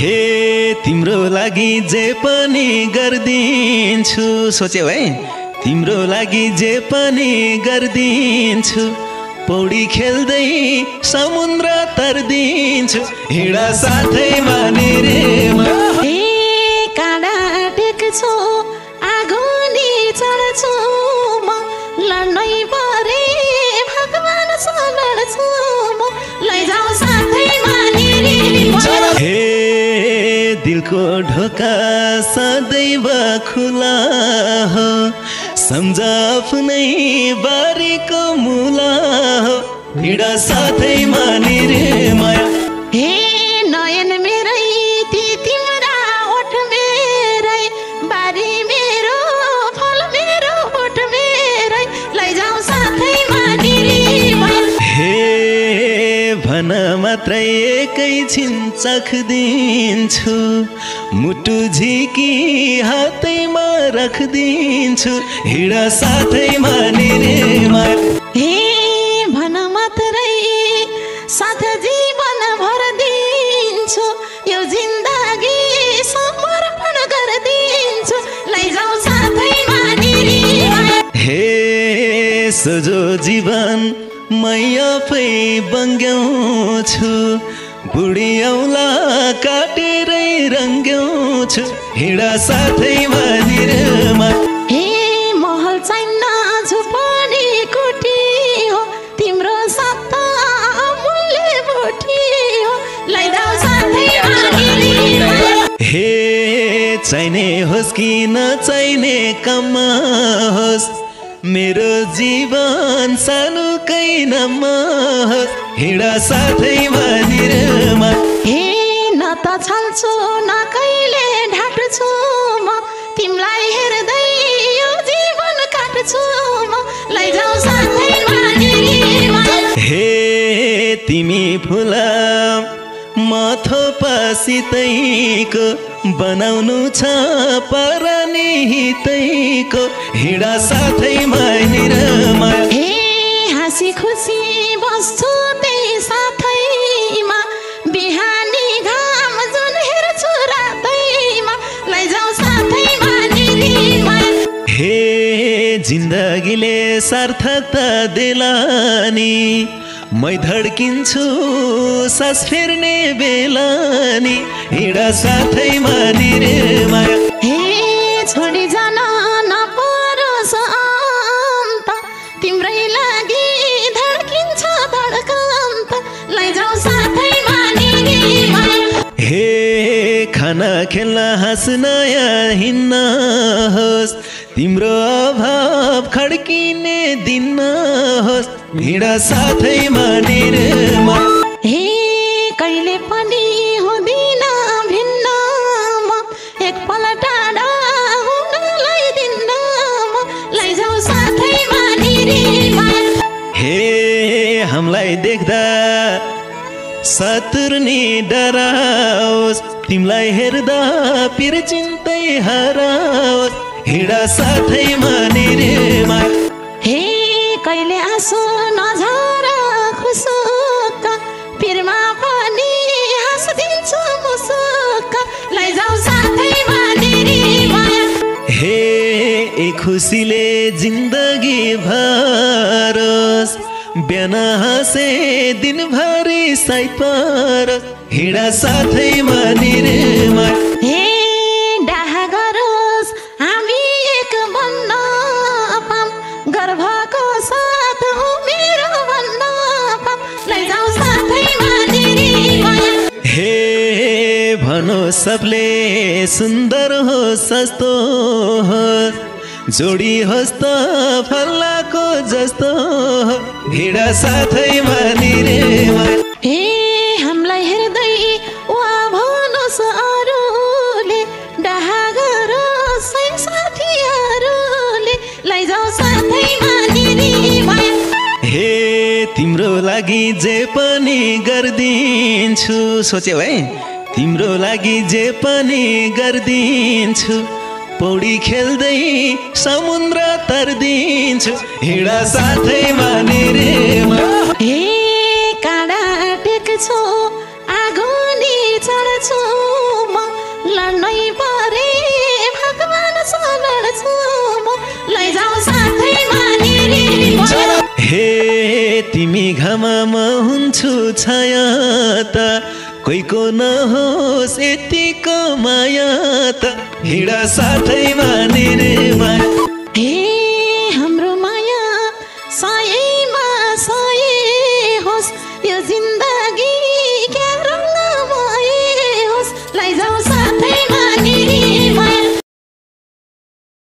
हे तिम्रो लागि जे पनि गर्दिन्छु सोच्यौ है तिम्रो लागि जे पनि गर्दिन्छु पौडी खेल्दै समुद्र तर्दिन्छु हिँडा साथैमा निरेमा हे काँडा टेक्छु आगोनी चढ्छु म लड्नै परे भगवान लड्छु म लैजाऊ साथैमा निरेमा हे दिलको ढोका सदैव खुला हो सम्झ आफ्नै बारीको मुला हो हिँडा साथैमा निरेमा हे नयन मेरै ती तिम्रा ओठ मेरै बारी मेरो फल मेरो ओठ मेरै लैजाऊ साथैमा निरेमा हे भन मात्रै एकैछिन चख्दिन्छु मुटु झिकी हातैमा राख्दिन्छु हिँडा साथैमा निरेमा हे भन मात्रै साथ जीवन भर दिन्छु यो जिन्दगी समर्पण गरिदिन्छु लैजाऊ साथैमा निरेमा हे सोझो जीवन मै आफै बङ्ग्याउँछु बुढी औँला काटेरै रङ्ग्याउँछु हिँडा साथैमा निरेमा हे महल छैन झुपडी कुटी हो तिम्रो सत्ता अमूल्य बोटी हो लैजाऊ साथैमा निरेमा हे चाहिने होस् कि नचाहिने काममा होस् मेरो जीवन सानोकै नाममा होस् हिँडा साथैमा निरेमा हे न त छल्छु न कहिले ढाट्छु म तिमीलाई हेर्दै यो जीवन काट्छु म लैजाऊ साथैमा निरेमा हे तिमी फुल म थोपासितैको बनाउनु छ परानी हितैको हिँडा साथैमा निरेमा हे हाँसी खुसी बस्छु त्यही साथैमा बिहानी घाम जुन हेर्छु रातैमा लैजाऊ साथैमा निरेमा हे जिन्दगीले सार्थकता देलानी मै धड्किन्छु सास फेर्ने बेलानी हिँडा साथैमा निरेमा हे छोडी जान नपरोस् अन्त तिम्रै लागि धड्किन्छ धड्कन त लैजाऊ साथैमा निरेमा हे खाना खेल्न हाँस्न या हिँड्न होस् तिम्रो अभाव खड्किने दिन होस् हिँडा साथैमा निरेमा हे कहिले पनि हुँदिन भिन्न म एकपल टाढा हुनलाई दिन्न म लैजाऊ साथैमा निरेमा हे हामीलाई देख्दा सतुर्नी डराओस् तिमीलाई हेर्दा पिर चिन्तै हराओस् हिँडा साथैमा निरेमा हे कहिले आँसु नझर खुसुक्क पिरमा पनि हाँसिदिन्छु मुसुक्क लैजाऊ साथैमा निरेमा हे ए खुसीले जिन्दगी भरोस् बिहान हाँसे दिनभरि साइपरोस् हिँडा साथैमा निरेमा हे डाहा गरोस् हामी एक बन्न पाम गर्भको साथ मेरो बन्न पाम लैजाऊ साथैमा निरेमा हे भनो सबले सुन्दर होस् सस्तो होस् जोडी होस् त फल्लाको जस्तो हिँडा साथैमा निरेमा हे हामीलाई हेर्दै वा भन्नुहोस् अरूले डाहा गरोस् है साथीहरूले लैजाऊ साथैमा निरेमा हे तिम्रो लागि जे पनि गर्दिन्छु सोच्यौ है तिम्रो लागि जे पनि गर्दिन्छु पौडी खेल्दै समुद्र तर्दिन्छु हिँडा साथैमा निरेमा हे काँडा टेक्छु आगोनी चढ्छु हे तिमी घाममा म हुन्छु छाया त कोहीको नहोस् यतिको माया त हिँड साथैमा निर्माया हे